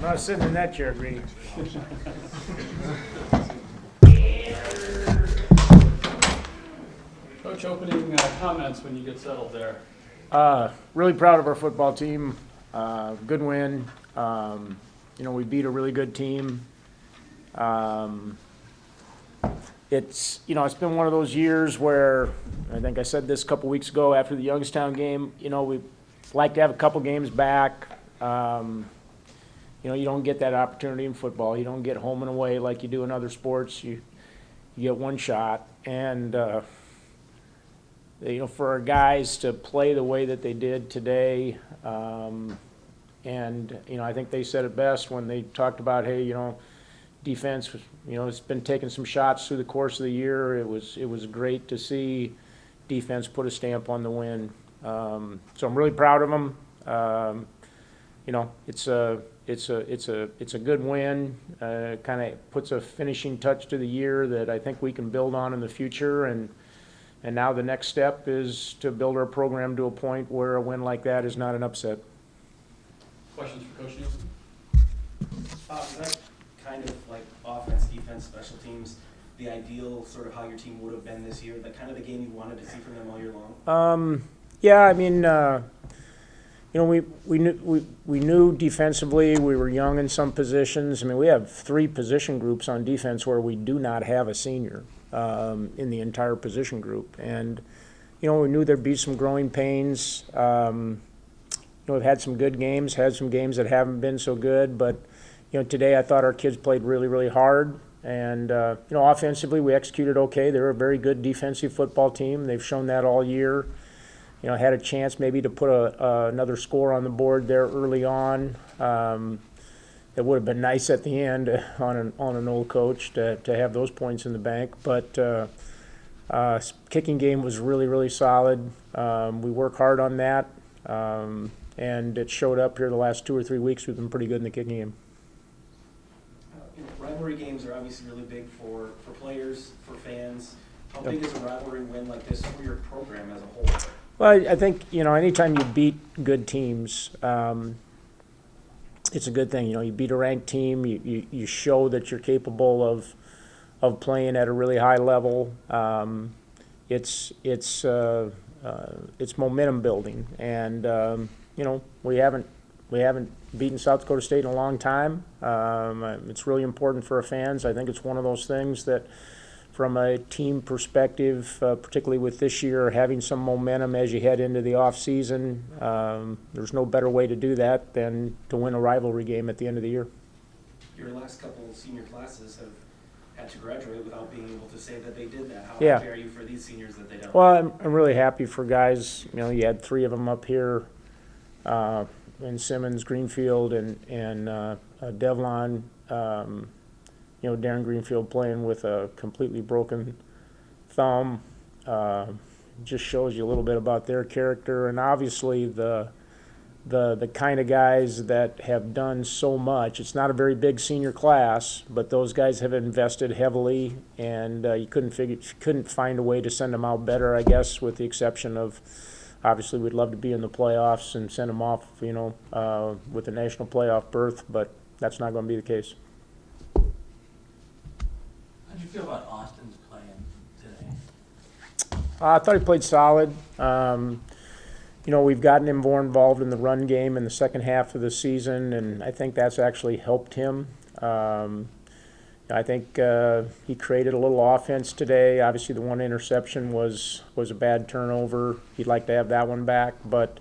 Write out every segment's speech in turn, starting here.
not sitting in that chair, Greeny. Coach, opening comments when you get settled there. Really proud of our football team. Good win. We beat a really good team. It's been one of those years where, I think I said this a couple weeks ago after the Youngstown game, we like to have a couple games back. You don't get that opportunity in football. You don't get home and away like you do in other sports. You get one shot. And, for our guys to play the way that they did today, I think they said it best when they talked about, hey, defense, it's been taking some shots through the course of the year. It was great to see defense put a stamp on the win. So I'm really proud of them. It's a good win. Kind of puts a finishing touch to the year that I think we can build on in the future. And now the next step is to build our program to a point where a win like that is not an upset. Questions for Coach Nielson? Is that kind of like offense, defense, special teams, the ideal sort of how your team would have been this year, the kind of the game you wanted to see from them all year long? Yeah, I mean, we knew defensively we were young in some positions. I mean, we have 3 position groups on defense where we do not have a senior in the entire position group, and we knew there'd be some growing pains. We've had some good games, had some games that haven't been so good, but today I thought our kids played really, really hard, and offensively we executed okay. They're a very good defensive football team. They've shown that all year. Had a chance maybe to put another score on the board there early on. It would have been nice at the end on an old coach to have those points in the bank, but kicking game was really, really solid. We work hard on that. And it showed up here the last 2 or 3 weeks. We've been pretty good in the kicking game. Rivalry games are obviously really big for players, for fans. How big is a rivalry win like this for your program as a whole? Well, I think, anytime you beat good teams, it's a good thing. You beat a ranked team. You show that you're capable of playing at a really high level. It's momentum building, and we haven't beaten South Dakota State in a long time. It's really important for our fans. I think it's one of those things that, from a team perspective, particularly with this year, having some momentum as you head into the off season, there's no better way to do that than to win a rivalry game at the end of the year. Your last couple senior classes have had to graduate without being able to say that they did that. How Yeah. happy are you for these seniors that they don't? Well, I'm really happy for guys. You had 3 of them up here, in Simmons, Greenfield, and Devlon. Darren Greenfield playing with a completely broken thumb. Just shows you a little bit about their character, and obviously the kind of guys that have done so much. It's not a very big senior class, but those guys have invested heavily, and you couldn't find a way to send them out better, I guess, with the exception of, obviously we'd love to be in the playoffs and send them off, with a national playoff berth, but that's not going to be the case. How did you feel about Austin's playing today? I thought he played solid. We've gotten him more involved in the run game in the second half of the season, and I think that's actually helped him. I think he created a little offense today. Obviously, the one interception was a bad turnover. He'd like to have that one back, but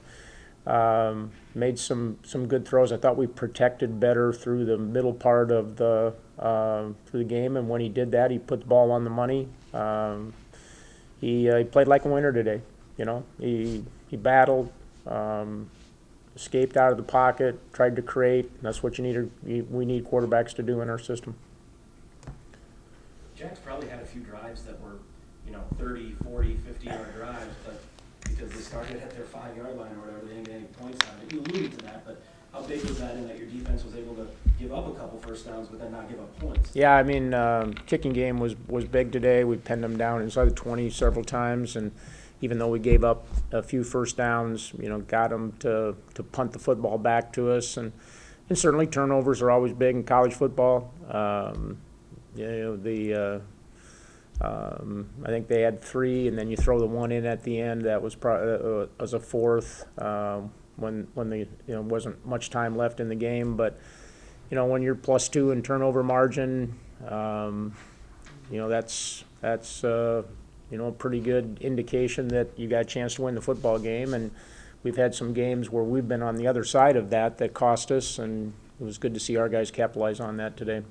made some good throws. I thought we protected better through the middle part of the game, and when he did that, he put the ball on the money. He played like a winner today. He battled, escaped out of the pocket, tried to create. That's what we need quarterbacks to do in our system. Jack's probably had a few drives that were, 30, 40, 50-yard drives, but because they started at their 5-yard line or whatever, they didn't get any points on it. You alluded to that, but how big was that in that your defense was able to give up a couple first downs but then not give up points? Yeah, I mean, kicking game was big today. We pinned them down inside the 20 several times, and even though we gave up a few first downs, got them to punt the football back to us, and And certainly turnovers are always big in college football. I think they had 3, and then you throw the one in at the end. That was was a fourth when wasn't much time left in the game. But when you're +2 in turnover margin, that's a pretty good indication that you got a chance to win the football game. And we've had some games where we've been on the other side of that cost us, and it was good to see our guys capitalize on that today.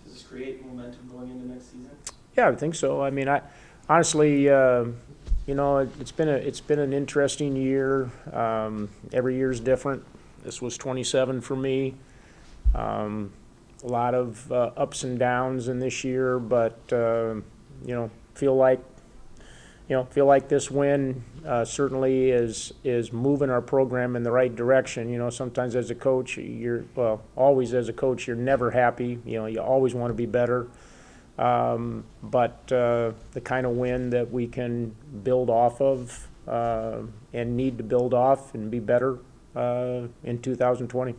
Does this create momentum going into next season? Yeah, I think so. I mean, honestly, it's been an interesting year. Every year's different. This was 27 for me. A lot of ups and downs in this year, but feel like this win certainly is moving our program in the right direction. Sometimes as a coach, always as a coach, you're never happy. You always want to be better. But the kind of win that we can build off of and need to build off and be better in 2020.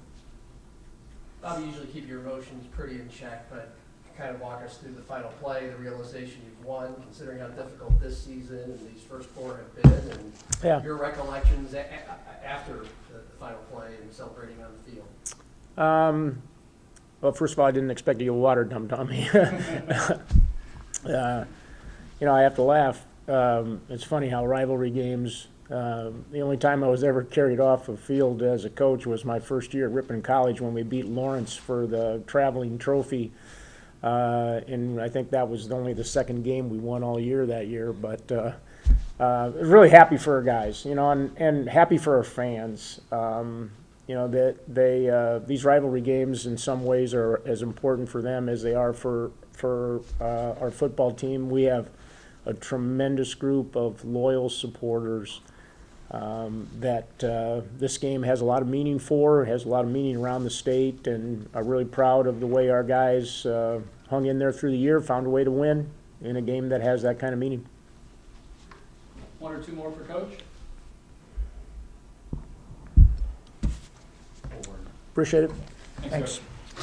Bob, you usually keep your emotions pretty in check, but kind of walk us through the final play, the realization you've won, considering how difficult this season and these first 4 have been, and your recollections after the final play and celebrating on the field. Well, first of all, I didn't expect to get water dumped on me. I have to laugh. It's funny how rivalry games, the only time I was ever carried off a field as a coach was my first year at Ripon College when we beat Lawrence for the traveling trophy. And I think that was only the second game we won all year that year. But really happy for our guys, and happy for our fans. That these rivalry games in some ways are as important for them as they are for our football team. We have a tremendous group of loyal supporters that this game has a lot of meaning for, has a lot of meaning around the state, and I'm really proud of the way our guys hung in there through the year, found a way to win in a game that has that kind of meaning. 1 or 2 more for Coach? Appreciate it. Thanks, Thanks. sir.